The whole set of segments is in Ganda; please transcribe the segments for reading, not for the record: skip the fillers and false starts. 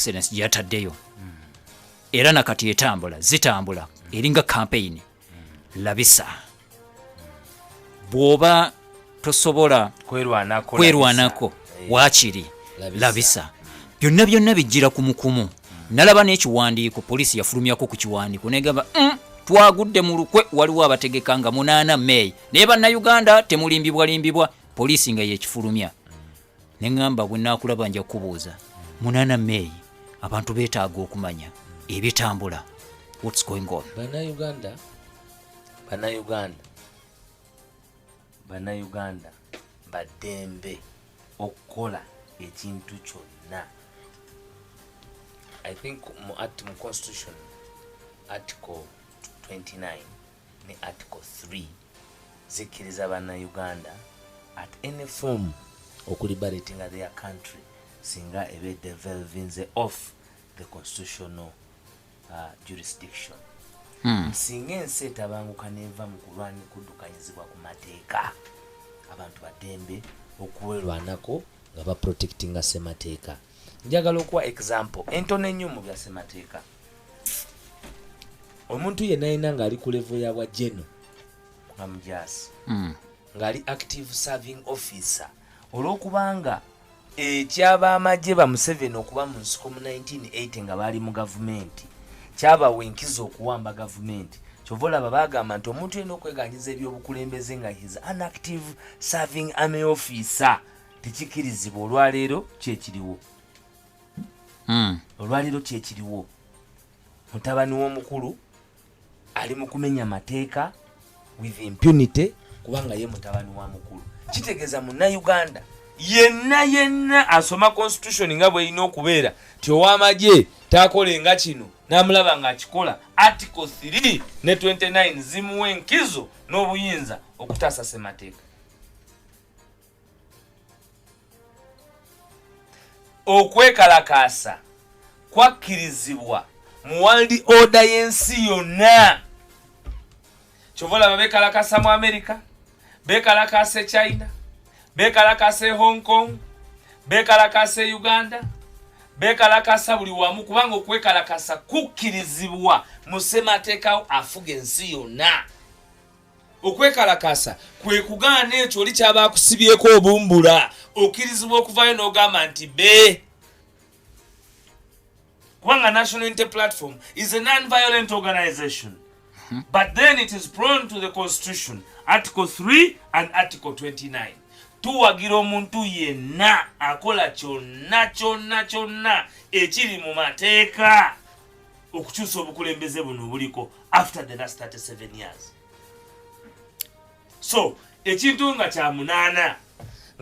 excellence gyataddeyo era nakati zitambula eringa campaign labisa bwoba tosobola kwerwanako waakiri labisa byonna bijjira kumukumu nalaba n'ekiwandiiko poliisi yafulumyako ku kiwandiiko negamba twagudde mu lukwe waliwo abategeka nga 8 May naye bannayuganda temulimbibwa poliisi nga yekifulumya neŋŋamba bwe naakulaba nja kubuuza 8 May abantu beetaaga okumanya ebitambula what's going on. Bannayuganda baddembe okukola ekintu kyonna. I think mu constitution article 29 ne article 3 zikkiriza bannayuganda at any form okuliberating their country singa ebe devolving off the constitutional jurisdiction. Singa ensi etabanguka neva mu kulwanya kuddukanyizibwa ku mateeka abantu baddembe okuwerwanako nga baprotectinga ssemateeka. Njagala okuwa example entono ennyo mu bya ssemateeka. Omuntu yenna yenna ng'ali ku level ya bwa geno nga mujaasi ng'ali active serving officer olw'okubanga ekyabaamagye ba Museveni okuba mu nsiko mu 1980 nga baali mu gavumenti kyabawa enkizo okuwamba gavumenti. Kyova olaba bagamba nti omuntu yenna okweganyiza ebyobukulembeze nga his an active serving army officer tekikkirizibwa. Olwaleero kyekiriwo. Olwaleero kyekiriwo. Mutabani w'omukulu ali mu kumenya mateeka with impunity kubanga ye mutabani wa mukulu. Kitegeeza munnayuganda yenna asoma constitution nga bwe ino okubeera ti ow'amagye taakolenga kino n'amulaba ng'akikola. Article 3 ne 29 zimuwa enkizo n'obuyinza okutaasa ssemateeka. Okwekalakaasa kwakkirizibwa mu world order y'ensi yonna. Kyova olaba beekalakaasa mu America, beekalakaasa e China, beekalakaasa e Hong Kong, beekalakaasa e Uganda, beekalakaasa buli wamu kubanga okwekalakaasa kukkirizibwa mu ssemateeka afuga ensi yonna. Okwekalakaasa kwe kugaana ekyo oli kyabaakusibyeko obumbula okkirizibwa okuvaayo n'ogamba nti be. Kubanga National Unity Platform is a non-violent organization. But then it is prone to the Constitution, Article 3 and Article 29. Tuwagira omuntu yenna akola kyonna ekiri mu mateeka okukyusa obukulembeze buno buliko after the last 37 years. So, ekintu nga kya 8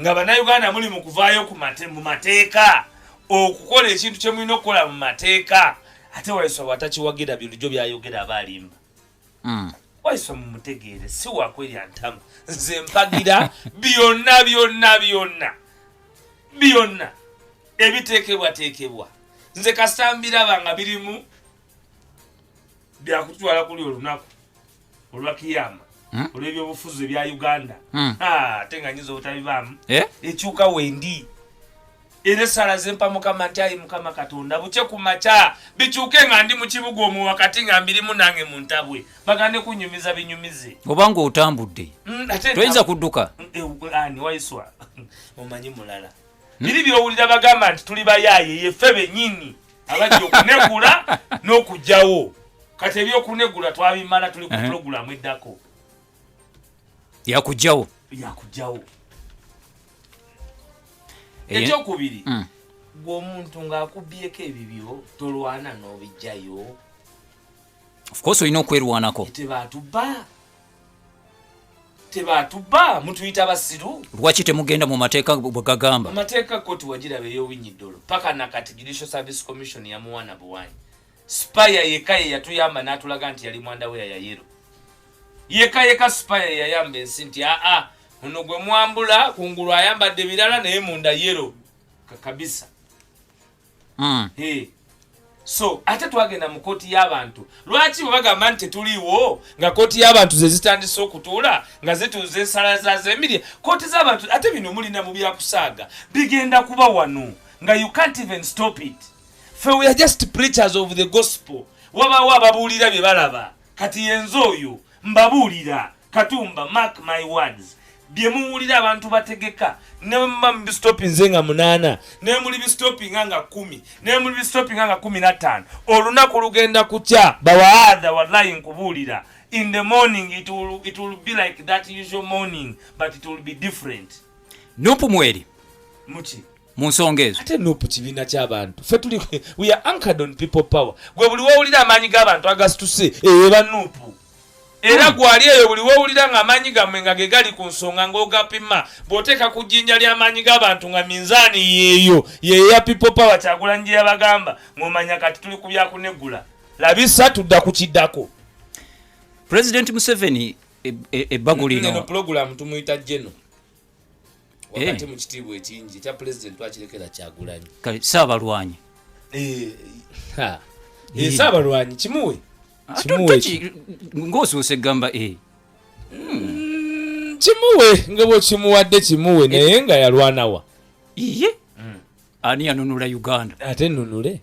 nga bannayuganda muli mu kuvaayo mu mateeka okukola ekintu kye mulina okukola mu mateeka ate Waiswa watakiwagira bulijjo byayogera abaalimba. Waiswa mumutegeere si wakwerya ntama nze mpagira byonna ebiteekebwa nze kasitambiraba nga birimu byakutwala kuli olunaku olwa kiyama olw'ebyobufuzi ebya Uganda. Ate nga nyiza obutabibaamu ekyuka wendi era essala zempa Mukama nti ayi Mukama Katonda buke ku makya bikyuke nga ndi mu kibuga omwo wakati nga mbirimu nange mu ntabwe bagande kunyumiza binyumize obanga otambudde toyinza kudduka. Ani Waiswa omanyi mulala biri byowulira bagamba nti tuli bayaaye yeffe bennyini abajja okunegula n'okugjawo kati ebyokunegula twabimala tuli ku pulogulamu eddako yakugjawo. Ekyokubiri gw'omuntu ng'akubyeko ebibyo tolwana n'obijjayo. Of course olina okwerwanako. Tebaatubba mutuyita basiru. Lwaki temugenda mu mateeka bwe gagamba? Amateeka koti wagiraba ey'obunnyiddolo paka nakati Judicial Service Commission yamuwana buwanyi. Spaya yeka ye yatuyamba n'atulaga nti yali mwanda we yayero. Yeka Spaya yayamba ensi nti muno gwe mwambula kungulu ayambadde birala naye munda yero kabisa. So ate twagenda mu kooti y'abantu. Lwaki bagamba nti tuliwo nga kooti y'abantu ze zitandise okutuula nga zituuza ensala zazemiri kooti z'abantu ate bino mulina mu byakusaaga bigenda kuba wano nga you can't even stop it. fe we are just preachers of the gospel. Wabawo ababuulira bye balaba kati yenzo oyo mbabuulira Katumba, mark my words. Bye muwulira abantu bategeka ne mba stopping nzenga 8 ne muli stopping nga 10 ne muli stopping nga 15 olunaku lugenda kutya bawaadha wallahi nkubuulira. In the morning it will be like that usual morning, but it will be different. Nupu mweri muchi munsongezo ate nupu kibina ky'abantu fe tuli we are anchored on people power. Gwe buli wawulira amaanyi g'abantu agasituse eba nupu era gwali eyo buli wawulira nga amaanyi gammwe nga ge gali ku nsonga ng'ogapima bw'oteeka ku jjinja ly'amaanyi g'abantu nga minzaani yeeyo yeeya people power Kyagulanyi yabagamba ng'omanya kati tuli ku byakuneggula labisa tudda ku kiddako. President Museveni ebbagulino no program tumuyita Jeno wakati mu kitiibwa ekingi kya president twakirekera Kyagulanyi kale Saabalwanyi Saabalwanyi kimuwe ng'osoose gamba kimuwe nga bw'okimuwadde kimuwe naye nga yalwanawa iye ani yanunula Uganda ate nunule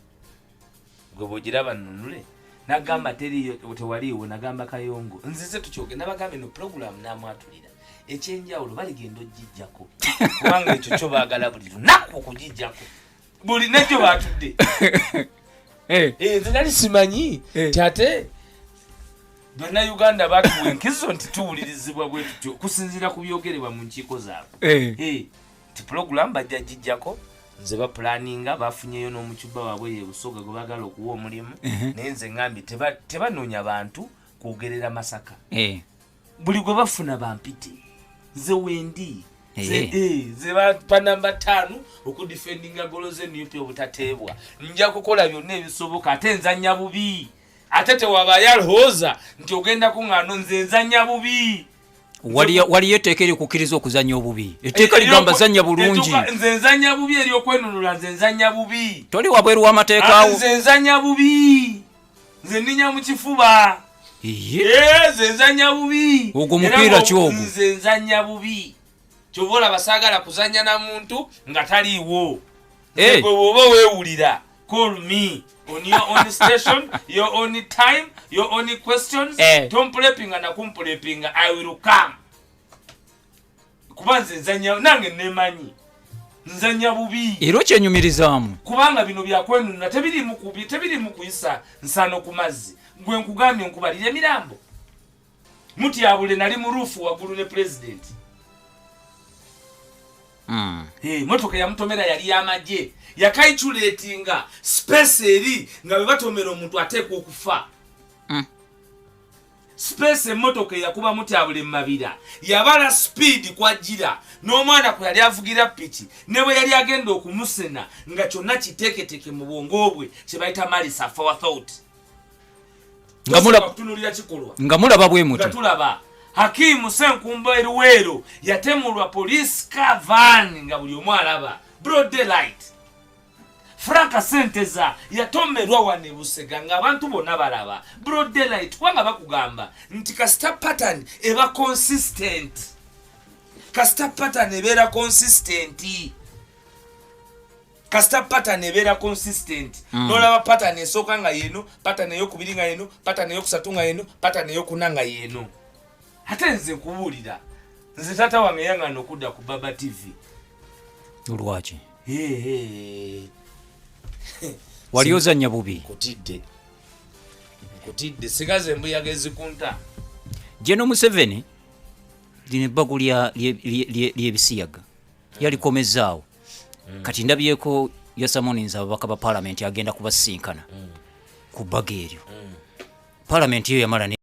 gwe bw'ogiraba nunule nagamba teriyo tewaliiwo nagamba Kayongo nzize tukyoge nabagambe no program namwatulira ekyenjawulo baligenda ogijjako kubanga ekyo kyo baagala buli lunaku okugijjako buli nekyo baatudde nze nali simanyi kyate Bannayuganda baatuwa enkizo nti tuwulirizibwa bwe tutyo kusinziira ku byogerebwa mu nkiiko zaabwe ti program bajja gijjako nze bapulaninga bafunyeyo n'omucuba waabwe ye Busoga gwe baagala okuwa omulimu naye nze ngambye tebanoonya bantu kwogerera Masaka buli gwe bafuna bampite nze wendi ze bapa namba 5 okudifendinga golo z'ennyupi obutateebwa nja kukola byonna ebisoboka ate nzanya bubi ate tewaba yalhooza nti ogenda kuŋŋaano nze nzanya bubi wali yeteeka erikukkiriza okuzanya obubi etteeka ligamba zanya bulungi nze nzanya bubi eryokwenunula nze nzanya bubi toli wabweru w'amateeka awo nze nzanya bubi nze nninya mu kifuba nze nzanya bubi ogwo mupiira kyogwo nze nzanya bubi kyova olaba saagala kuzanya na muntu nga taliiwo gwe bw'oba weewulira call me on your own station, your own time, your own questions. Don't prepping and akumprepping. I will come. Kubanze nzanya nange nemanyi. Nzanya bubi. Ero kyenyumirizamu. Kubanga bino byakwenunula tebiri mu kuyisa nsano ku mazzi. Gwe nkugambye nkubalire mirambo. Muti abule nali mu rufu waggulu ne president. Motoka ya Mutomera yali yamagye. Yakaichuletinga space eri nga bebatomera omuntu ateekwa okufa. Space emotoka yakuba Mutyabule mabira yabala speed kwajira n'omwana kwe yali avugira piki ne bwe yali agenda okumusena nga kyonna kiteeketeke mu bwongo bwe kye bayita malisa forethought nga mulaba bwe muto tulaba Hakimu Senkumba Eruwero yatemulwa police car van nga buli omu alaba broad daylight. Franka Senteza yatomerwa wane Busega nga abantu bonna balaba broad daylight kwanga bakugamba nti kasita pattern eba consistent. Kasita pattern ebera consistent. Kasita pattern ebera consistent. Nolaba pattern esooka nga yeno, pattern ey'okubiri nga yeno, pattern ey'okusatu nga yeno, pattern ey'okuna nga yeno. Ate nze nkubuulira nze tata wange yangana okudda ku Baba TV. Olwaki? Wali ozanya bubi. Nkutidde sigaze embuyaga ezikunta. Jeno Museveni lino ebbago ly'ebisiyaga yalikomezaawo. Kati ndabyeko yasamoninza ababaka ba Parliament agenda kubasinkana ku bbago eryo. Parliament yo yamala